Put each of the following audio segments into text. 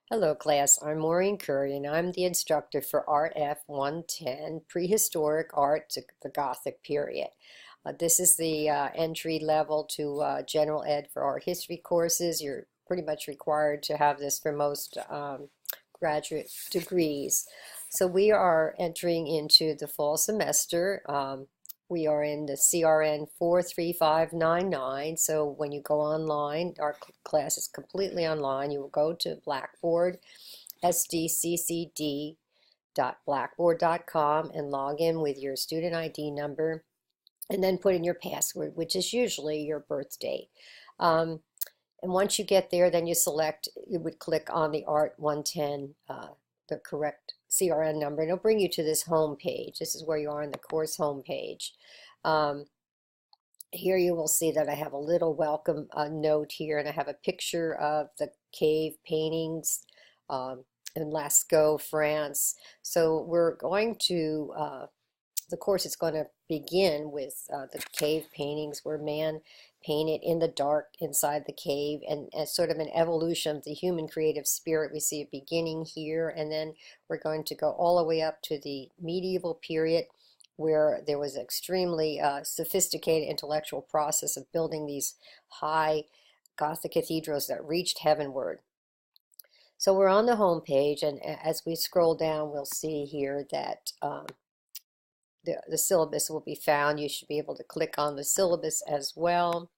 Hello class, I'm Maureen Curry and I'm the instructor for Art F110, Prehistoric Art to the Gothic period. This is the entry level to general ed for art history courses. You're pretty much required to have this for most graduate degrees. So we are entering into the fall semester. We are in the CRN 43599. So when you go online, our class is completely online. You will go to Blackboard, sdccd.blackboard.com, and log in with your student ID number, and then put in your password, which is usually your birth date. And once you get there, then you would click on the Art 110, the correct CRN number, and it'll bring you to this home page. This is where you are on the course home page. Here you will see that I have a little welcome note here, and I have a picture of the cave paintings in Lascaux, France. So we're going to, the course is going to begin with the cave paintings where man painted in the dark inside the cave, and as sort of an evolution of the human creative spirit. We see a beginning here, and then we're going to go all the way up to the medieval period, where there was extremely sophisticated intellectual process of building these high Gothic cathedrals that reached heavenward. So we're on the home page, and as we scroll down, we'll see here that the syllabus will be found. You should be able to click on the syllabus as well.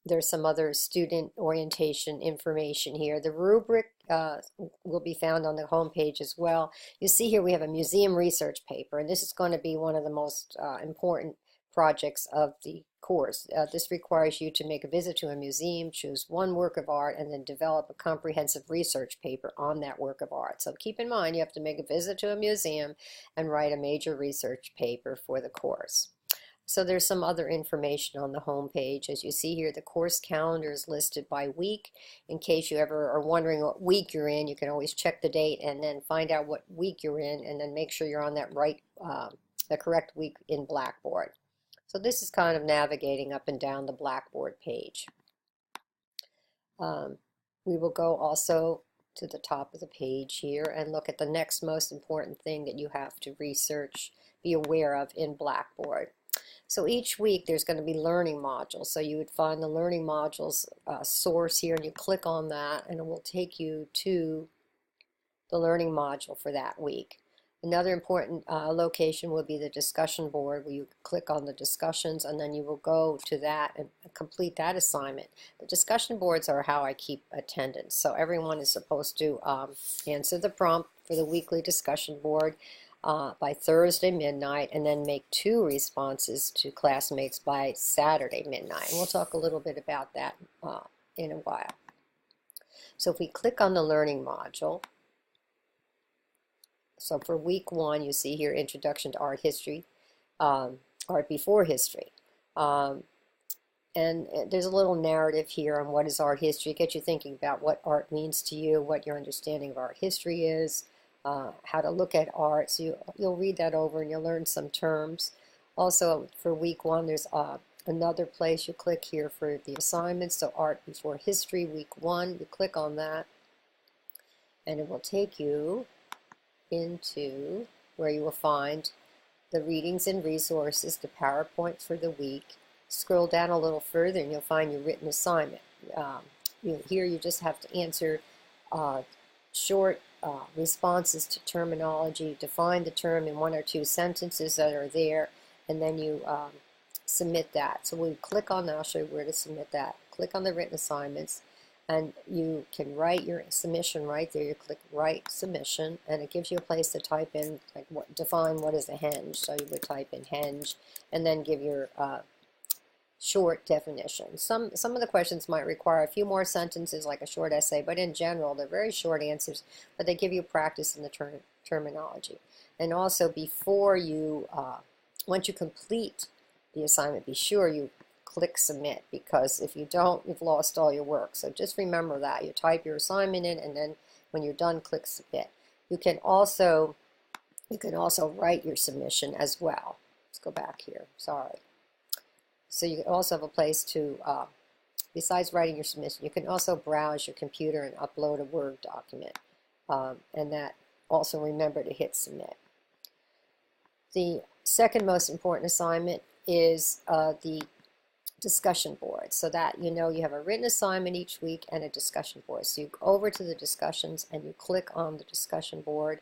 There's some other student orientation information here. The rubric will be found on the home page as well. You see here we have a museum research paper, and this is going to be one of the most important projects of the course. This requires you to make a visit to a museum, choose one work of art, and then develop a comprehensive research paper on that work of art. So keep in mind, you have to make a visit to a museum and write a major research paper for the course. So there's some other information on the home page. As you see here, the course calendar is listed by week. In case you ever are wondering what week you're in, you can always check the date and then find out what week you're in, and then make sure you're on that the correct week in Blackboard. So this is kind of navigating up and down the Blackboard page. We will go also to the top of the page here and look at the next most important thing that you have to research, be aware of in Blackboard. So each week there's going to be learning modules. So you would find the learning modules source here, and you click on that, and it will take you to the learning module for that week. Another important location will be the discussion board, where you click on the discussions, and then you will go to that and complete that assignment. The discussion boards are how I keep attendance. So everyone is supposed to answer the prompt for the weekly discussion board by Thursday midnight, and then make 2 responses to classmates by Saturday midnight. And we'll talk a little bit about that in a while. So if we click on the learning module, so for week 1, you see here Introduction to Art History, Art Before History. And there's a little narrative here on what is art history. Get you thinking about what art means to you, what your understanding of art history is, how to look at art. So you'll read that over and you'll learn some terms. Also for week 1, there's another place you click here for the assignments. So Art Before History, week 1, you click on that, and it will take you into where you will find the readings and resources, the PowerPoint for the week. Scroll down a little further and you'll find your written assignment. Here you just have to answer short responses to terminology, define the term in 1 or 2 sentences that are there, and then you submit that. So we click on that. I'll show you where to submit that. Click on the written assignments, and you can write your submission right there. You click Write Submission, and it gives you a place to type in, like, define what is a henge. So you would type in henge, and then give your short definition. Some of the questions might require a few more sentences, like a short essay, but in general, they're very short answers, but they give you practice in the terminology. And also, before you, once you complete the assignment, be sure you click Submit, because if you don't, you've lost all your work. So just remember that. You type your assignment in, and then when you're done, click Submit. You can also write your submission as well. Let's go back here. Sorry. So you also have a place to besides writing your submission. You can also browse your computer and upload a Word document. And that also remember to hit submit. The second most important assignment is the discussion board, so that you know you have a written assignment each week and a discussion board. So you go over to the discussions and you click on the discussion board.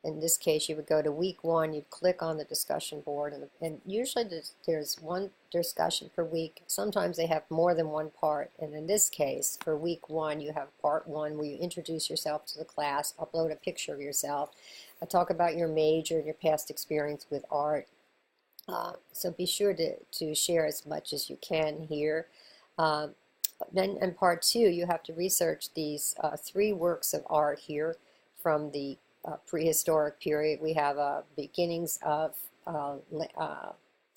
In this case, you would go to week 1, you'd click on the discussion board, and usually there's one discussion per week. Sometimes they have more than one part, and in this case, for week 1, you have part 1 where you introduce yourself to the class, upload a picture of yourself, talk about your major and your past experience with art. So be sure to share as much as you can here. Then in part 2, you have to research these 3 works of art here from the prehistoric period. We have beginnings of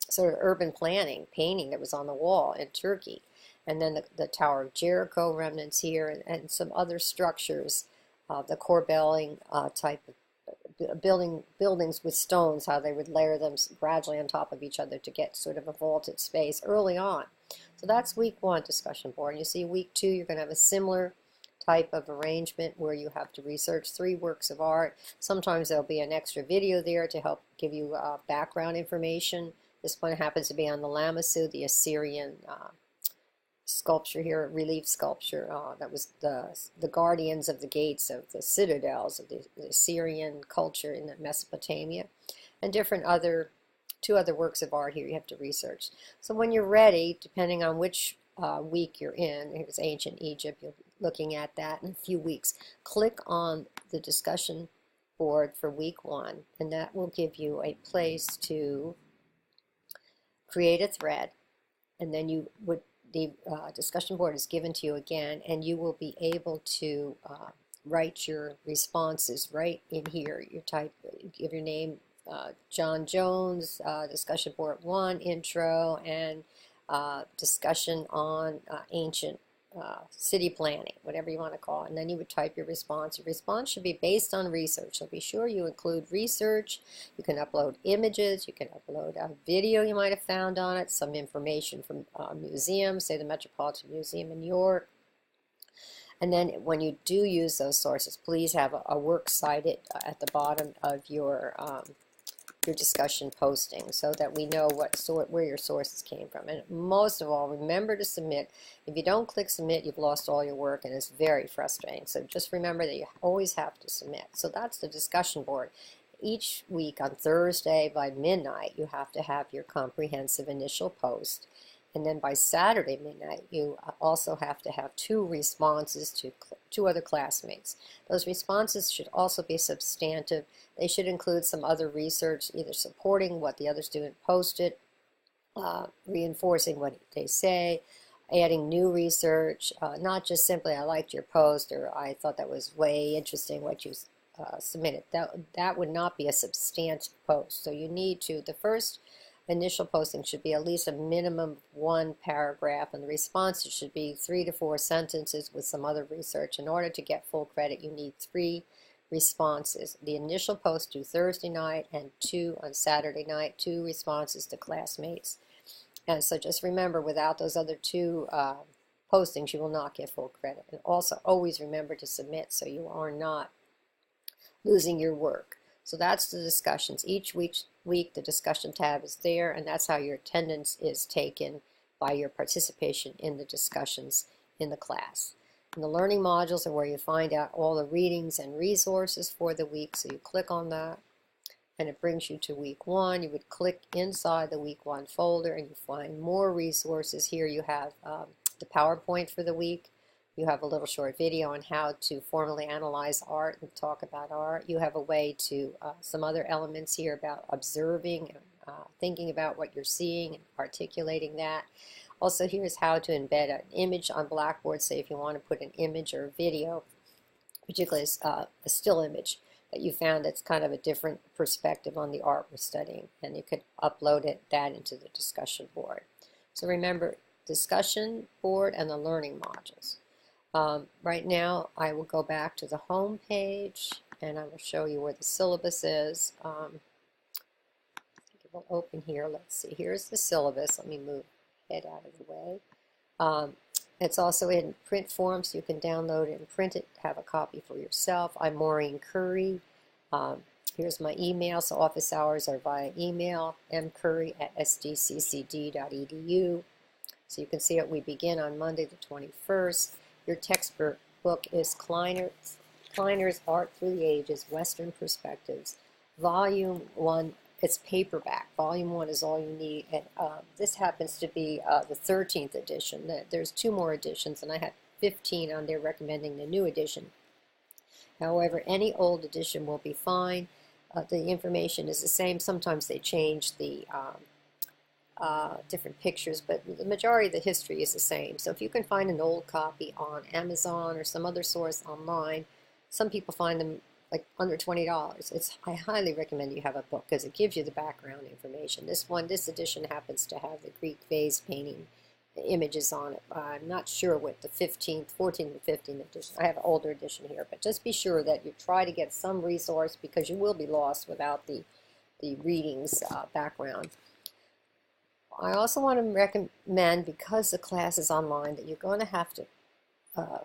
sort of urban planning, painting that was on the wall in Turkey, and then the Tower of Jericho remnants here, and some other structures, the corbelling type of buildings with stones, how they would layer them gradually on top of each other to get sort of a vaulted space early on. So that's week 1 discussion board. And you see week 2, you're going to have a similar type of arrangement where you have to research 3 works of art. Sometimes there'll be an extra video there to help give you background information. This one happens to be on the Lamassu, the Assyrian sculpture here, relief sculpture that was the guardians of the gates of the citadels of the Assyrian culture in Mesopotamia, and different 2 other works of art here you have to research. So when you're ready, depending on which week you're in, it was ancient Egypt, you'll be looking at that in a few weeks. Click on the discussion board for week 1, and that will give you a place to create a thread, and then the discussion board is given to you again, and you will be able to write your responses right in here. You give your name, John Jones, discussion board 1, intro, and discussion on ancient city planning, whatever you want to call it, and then you would type your response. Your response should be based on research, so be sure you include research. You can upload images, you can upload a video you might have found on it, some information from a museum, say the Metropolitan Museum in New York. And then when you do use those sources, please have a works cited at the bottom of your discussion posting, so that we know where your sources came from. And most of all, remember to submit. If you don't click submit, you've lost all your work, and it's very frustrating. So just remember that you always have to submit. So that's the discussion board. Each week on Thursday by midnight, you have to have your comprehensive initial post. And then by Saturday midnight, you also have to have 2 responses to 2 other classmates. Those responses should also be substantive. They should include some other research, either supporting what the other student posted, reinforcing what they say, adding new research, not just simply, I liked your post, or I thought that was way interesting what you submitted. That would not be a substantive post. So you need to, the first initial posting should be at least a minimum of 1 paragraph, and the responses should be 3 to 4 sentences with some other research. In order to get full credit, you need 3 responses. The initial post due Thursday night, and 2 on Saturday night, 2 responses to classmates. And so just remember, without those other 2 postings, you will not get full credit. And also always remember to submit, so you are not losing your work. So that's the discussions. Each week the discussion tab is there, and that's how your attendance is taken by your participation in the discussions in the class. And the learning modules are where you find out all the readings and resources for the week. So you click on that, and it brings you to week 1. You would click inside the week 1 folder, and you find more resources. Here you have the PowerPoint for the week. You have a little short video on how to formally analyze art and talk about art. You have a way to, some other elements here about observing, thinking about what you're seeing and articulating that. Also, here's how to embed an image on Blackboard, say if you want to put an image or a video, particularly a still image that you found that's kind of a different perspective on the art we're studying, and you could upload that into the discussion board. So remember, discussion board and the learning modules. Right now, I will go back to the home page, and I will show you where the syllabus is. I think it will open here. Let's see. Here's the syllabus. Let me move head out of the way. It's also in print form, so you can download it and print it, have a copy for yourself. I'm Maureen Curry. Here's my email, so office hours are via email, mcurry@sdccd.edu. So you can see it. We begin on Monday the 21st. Your textbook is Kleiner's Art Through the Ages, Western Perspectives. Volume 1, it's paperback. Volume 1 is all you need. And this happens to be the 13th edition. There's 2 more editions, and I have 15 on there recommending the new edition. However, any old edition will be fine. The information is the same. Sometimes they change the different pictures, but the majority of the history is the same. So if you can find an old copy on Amazon or some other source online, some people find them like under $20. I highly recommend you have a book because it gives you the background information. This edition happens to have the Greek vase painting images on it. I'm not sure what the 14th and 15th edition. I have an older edition here, but just be sure that you try to get some resource because you will be lost without the readings background. I also want to recommend, because the class is online, that you're going to have to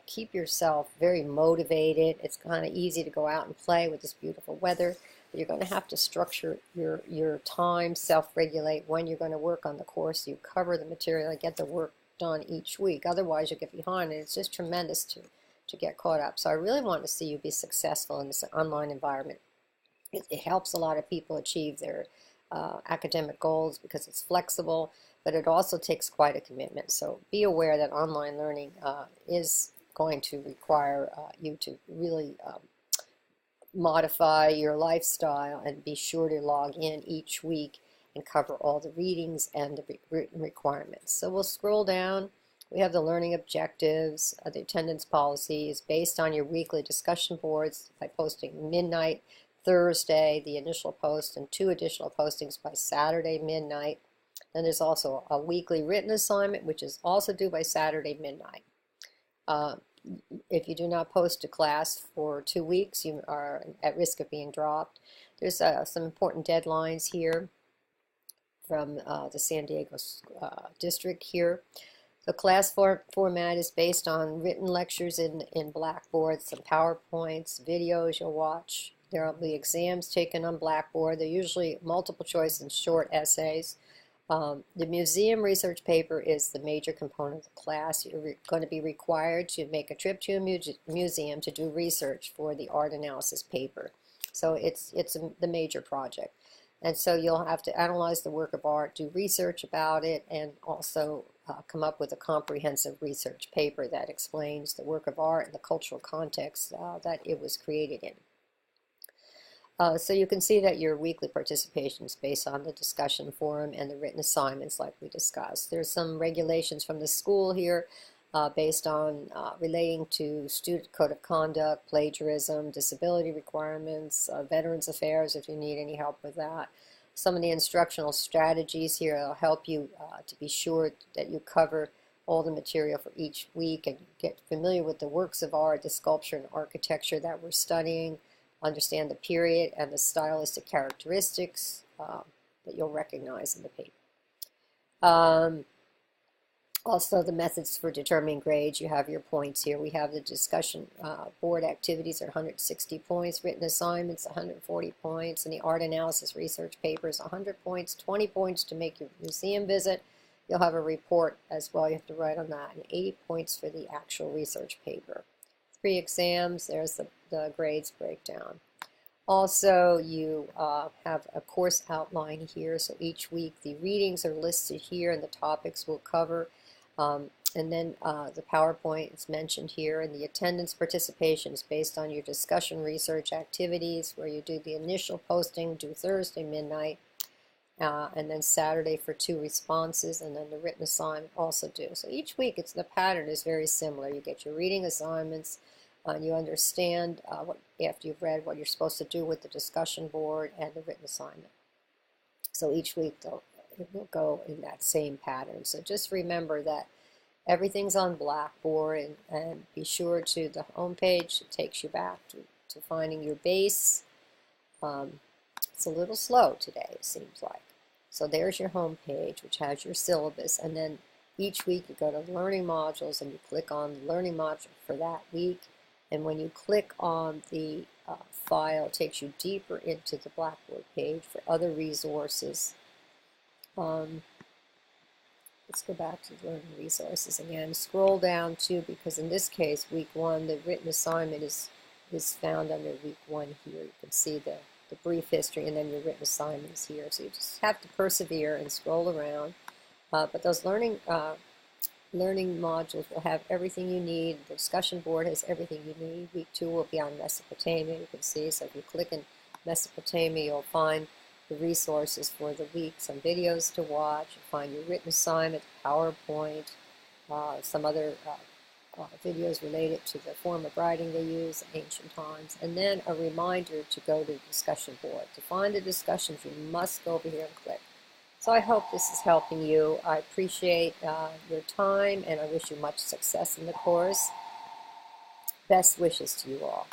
keep yourself very motivated. It's kind of easy to go out and play with this beautiful weather, but you're going to have to structure your time, self-regulate when you're going to work on the course. You cover the material and get the work done each week. Otherwise, you'll get behind, and it's just tremendous to get caught up. So I really want to see you be successful in this online environment. It helps a lot of people achieve their academic goals because it's flexible, but it also takes quite a commitment. So be aware that online learning is going to require you to really modify your lifestyle, and be sure to log in each week and cover all the readings and the written requirements. So we'll scroll down. We have the learning objectives. The attendance policy is based on your weekly discussion boards by posting midnight Thursday, the initial post, and 2 additional postings by Saturday midnight. Then there's also a weekly written assignment, which is also due by Saturday midnight. If you do not post to class for 2 weeks, you are at risk of being dropped. There's some important deadlines here from the San Diego district here. The class format is based on written lectures in Blackboard, some PowerPoints, videos you'll watch. There will be exams taken on Blackboard. They're usually multiple choice and short essays. The museum research paper is the major component of the class. You're going to be required to make a trip to a museum to do research for the art analysis paper. So it's the major project. And so you'll have to analyze the work of art, do research about it, and also come up with a comprehensive research paper that explains the work of art and the cultural context that it was created in. So you can see that your weekly participation is based on the discussion forum and the written assignments like we discussed. There's some regulations from the school here based on relating to student code of conduct, plagiarism, disability requirements, veterans affairs if you need any help with that. Some of the instructional strategies here will help you to be sure that you cover all the material for each week and get familiar with the works of art, the sculpture and architecture that we're studying. Understand the period and the stylistic characteristics that you'll recognize in the paper. Also, the methods for determining grades. You have your points here. We have the discussion board activities are 160 points, written assignments 140 points, and the art analysis research papers 100 points, 20 points to make your museum visit. You'll have a report as well. You have to write on that, and 80 points for the actual research paper. 3 exams, there's the grades breakdown. Also, you have a course outline here, so each week the readings are listed here and the topics we'll cover. And then the PowerPoint is mentioned here, and the attendance participation is based on your discussion research activities, where you do the initial posting, do Thursday midnight, and then Saturday for 2 responses, and then the written assignment also due. So each week the pattern is very similar. You get your reading assignments, and you understand after you've read what you're supposed to do with the discussion board and the written assignment. So each week it will go in that same pattern. So just remember that everything's on Blackboard, and be sure to the home page. It takes you back to finding your base. It's a little slow today, it seems like. So there's your home page, which has your syllabus, and then Each week you go to Learning Modules and you click on the Learning Module for that week. And when you click on the file, it takes you deeper into the Blackboard page for other resources. Let's go back to Learning Resources again. Scroll down too, because in this case, week 1, the written assignment is found under week 1 here. You can see the brief history, and then your written assignment is here. So you just have to persevere and scroll around. But those learning modules will have everything you need. The discussion board has everything you need. Week 2 will be on Mesopotamia, you can see. So if you click in Mesopotamia, you'll find the resources for the week, some videos to watch, you'll find your written assignment, PowerPoint, some other videos related to the form of writing they use in ancient times, and then a reminder to go to the discussion board. To find the discussions, you must go over here and click. So I hope this is helping you. I appreciate your time, and I wish you much success in the course. Best wishes to you all.